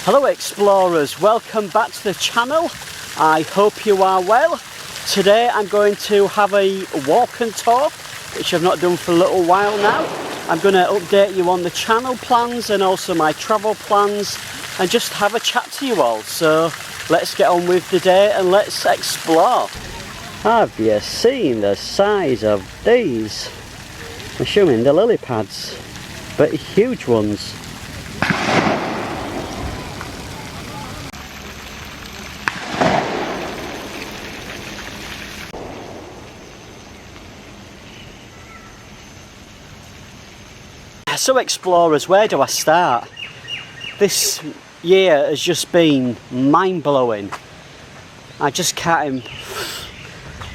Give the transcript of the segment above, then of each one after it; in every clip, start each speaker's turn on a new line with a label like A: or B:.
A: Hello explorers, welcome back to the channel. I hope you are well. Today I'm going to have a walk and talk, which I've not done for a little while now. I'm going to update you on the channel plans and also my travel plans and just have a chat to you all. So let's get on with the day and let's explore. Have you seen the size of these? I'm assuming the lily pads, but huge ones. So explorers, where do I start? This year has just been mind-blowing. I can't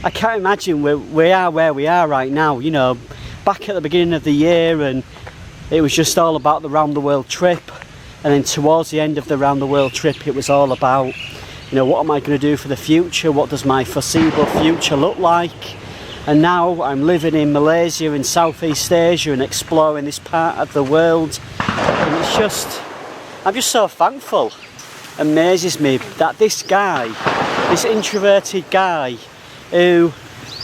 A: imagine where we are right now. You know, back at the beginning of the year and it was just all about the round the world trip, and then towards the end of the round the world trip it was all about, you know, what am I going to do for the future, what does my foreseeable future look like. And now I'm living in Malaysia in Southeast Asia and exploring this part of the world, and I'm just so thankful. Amazes me that this introverted guy who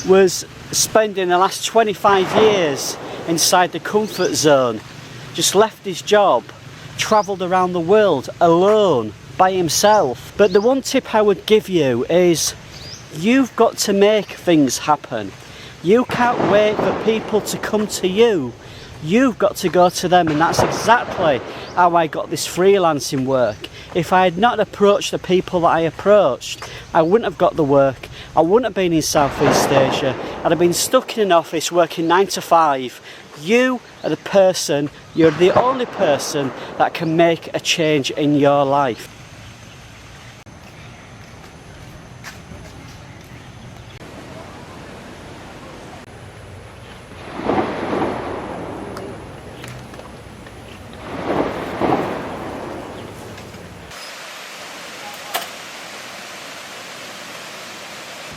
A: was spending the last 25 years inside the comfort zone, just left his job, travelled around the world alone by himself. But the one tip I would give you is you've got to make things happen. You can't wait for people to come to you. You've got to go to them, and that's exactly how I got this freelancing work. If I had not approached the people that I approached, I wouldn't have got the work. I wouldn't have been in Southeast Asia. I'd have been stuck in an office working 9 to 5. You are the person, you're the only person that can make a change in your life.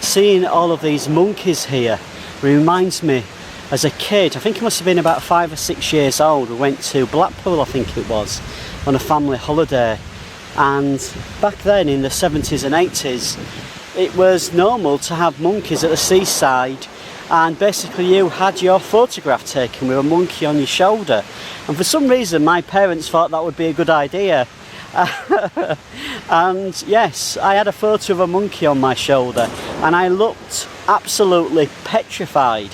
A: Seeing all of these monkeys here reminds me, as a kid, I think it must have been about 5 or 6 years old, we went to Blackpool, I think it was, on a family holiday. And back then in the 70s and 80s, it was normal to have monkeys at the seaside, and basically you had your photograph taken with a monkey on your shoulder. And for some reason my parents thought that would be a good idea. And yes, I had a photo of a monkey on my shoulder and I looked absolutely petrified.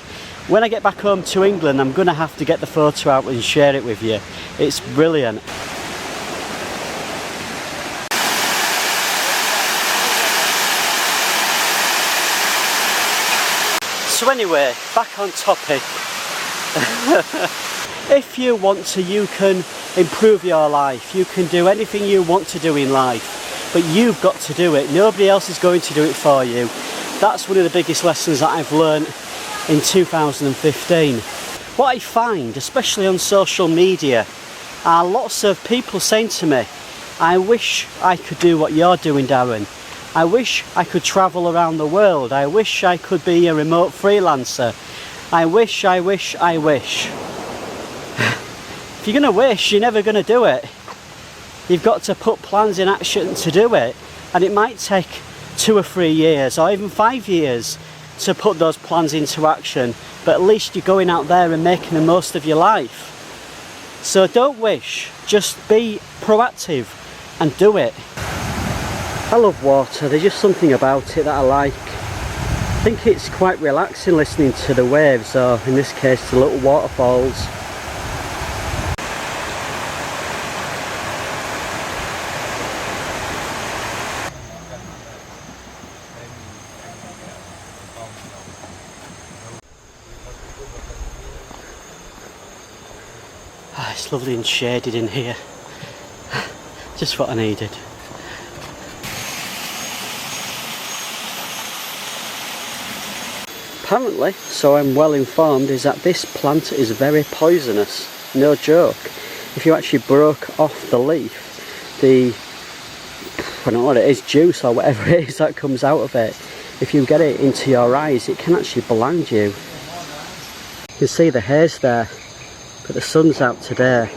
A: When I get back home to England, I'm going to have to get the photo out and share it with you. It's brilliant. So anyway, back on topic. If you want to, you can improve your life. You can do anything you want to do in life, but you've got to do it. Nobody else is going to do it for you. That's one of the biggest lessons that I've learned in 2015. What I find, especially on social media, are lots of people saying to me, I wish I could do what you're doing, Darren. I wish I could travel around the world. I wish I could be a remote freelancer. I wish. If you're going to wish, you're never going to do it. You've got to put plans in action to do it, and it might take 2 or 3 years or even 5 years to put those plans into action, but at least you're going out there and making the most of your life. So don't wish, just be proactive and do it. I love water, there's just something about it that I like. I think it's quite relaxing listening to the waves, or in this case the little waterfalls. It's lovely and shaded in here. Just what I needed. Apparently, so I'm well informed, is that this plant is very poisonous. No joke. If you actually broke off the leaf, I don't know what it is, juice or whatever it is that comes out of it, if you get it into your eyes, it can actually blind you. You can see the haze there, but the sun's out today.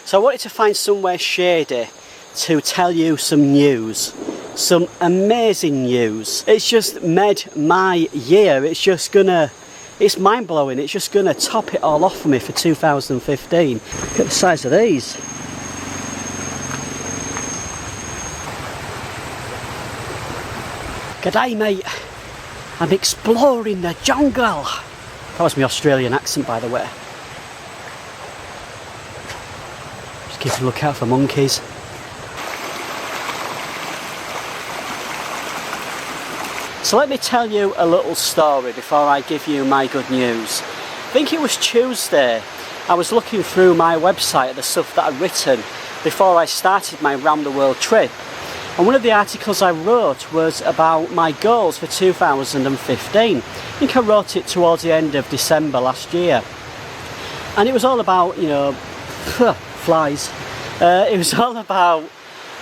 A: So I wanted to find somewhere shady to tell you some news. Some amazing news. It's just made my year. It's mind-blowing. It's just gonna top it all off for me for 2015. Look at the size of these. G'day mate, I'm exploring the jungle. That was my Australian accent, by the way. Just keep a look out for monkeys. So let me tell you a little story before I give you my good news. I think it was Tuesday. I was looking through my website at the stuff that I'd written before I started my round the world trip. And one of the articles I wrote was about my goals for 2015. I think I wrote it towards the end of December last year. And it was all about, you know, flies. It was all about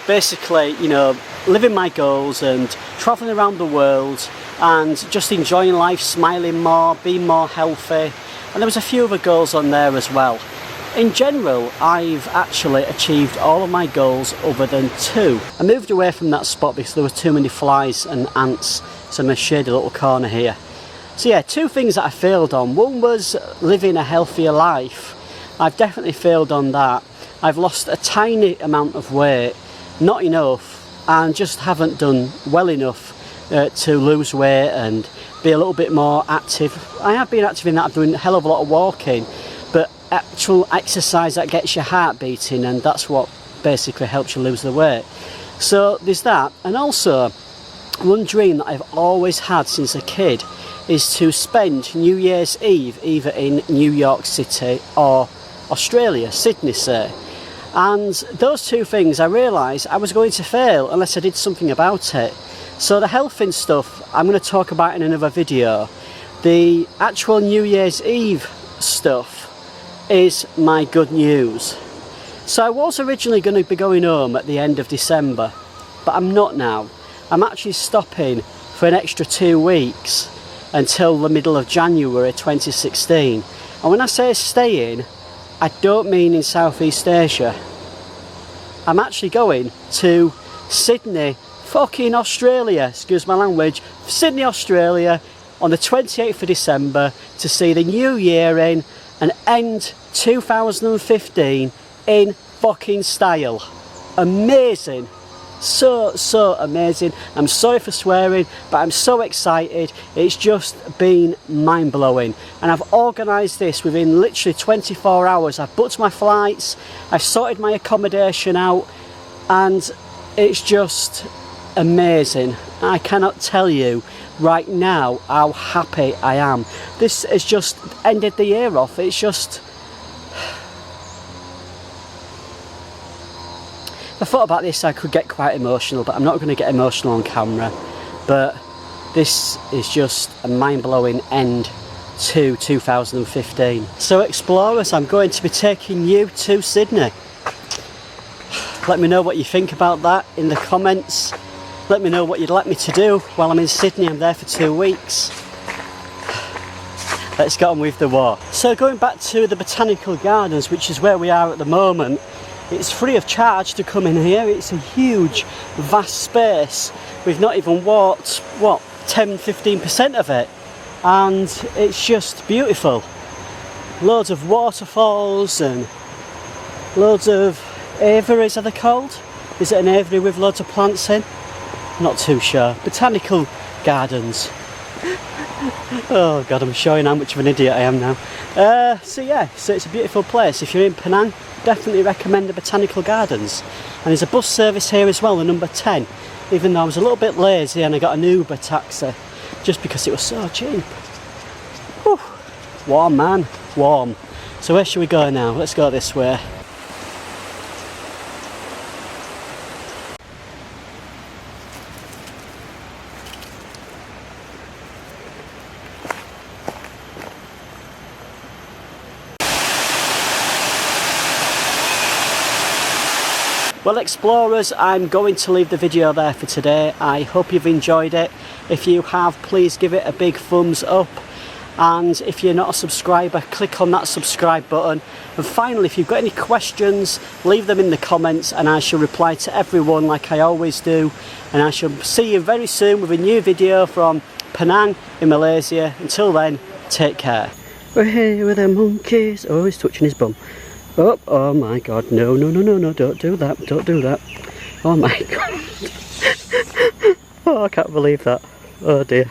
A: basically, you know, living my goals and travelling around the world and just enjoying life, smiling more, being more healthy. And there was a few other goals on there as well. In general, I've actually achieved all of my goals other than two. I moved away from that spot because there were too many flies and ants, so I'm in a shady little corner here. So yeah, two things that I failed on. One was living a healthier life. I've definitely failed on that. I've lost a tiny amount of weight, not enough, and just haven't done well enough to lose weight and be a little bit more active. I have been active in that. I'm doing a hell of a lot of walking, but actual exercise that gets your heart beating, and that's what basically helps you lose the weight. So there's that. And also, one dream that I've always had since a kid is to spend New Year's Eve either in New York City or Australia, Sydney say. And those two things I realised I was going to fail unless I did something about it. So the health and stuff I'm going to talk about in another video. The actual New Year's Eve stuff is my good news. So I was originally going to be going home at the end of December, but I'm not now. I'm actually stopping for an extra 2 weeks until the middle of January 2016. And when I say staying, I don't mean in Southeast Asia. I'm actually going to Sydney, fucking Australia, excuse my language, Sydney, Australia on the 28th of December to see the new year in and end 2015 in fucking style. Amazing. So amazing. I'm sorry for swearing, but I'm so excited. It's just been mind-blowing. And I've organised this within literally 24 hours. I've booked my flights, I've sorted my accommodation out, and it's just amazing. I cannot tell you right now how happy I am. This has just ended the year off. It's just... I thought about this, I could get quite emotional, but I'm not going to get emotional on camera. But this is just a mind-blowing end to 2015. So explorers, I'm going to be taking you to Sydney. Let me know what you think about that in the comments. Let me know what you'd like me to do while I'm in Sydney. I'm there for 2 weeks. Let's get on with the war. So going back to the Botanical Gardens, which is where we are at the moment, it's free of charge to come in here. It's a huge, vast space. We've not even walked, what, 10-15% of it. And it's just beautiful. Loads of waterfalls and loads of aviaries, are they called? Is it an aviary with loads of plants in? Not too sure. Botanical Gardens. Oh god, I'm showing how much of an idiot I am now. So it's a beautiful place. If you're in Penang, definitely recommend the Botanical Gardens. And there's a bus service here as well, the number 10. Even though I was a little bit lazy and I got an Uber taxi just because it was so cheap. Whew. Warm man, warm. So where should we go now? Let's go this way. Well explorers, I'm going to leave the video there for today. I hope you've enjoyed it. If you have, please give it a big thumbs up and if you're not a subscriber, click on that subscribe button. And finally, if you've got any questions, leave them in the comments and I shall reply to everyone like I always do. And I shall see you very soon with a new video from Penang in Malaysia. Until then, take care. We're here with the monkeys. Oh, he's touching his bum. Oh, oh my god, no, no, no, no, no, don't do that, don't do that. Oh my god. Oh, I can't believe that. Oh dear.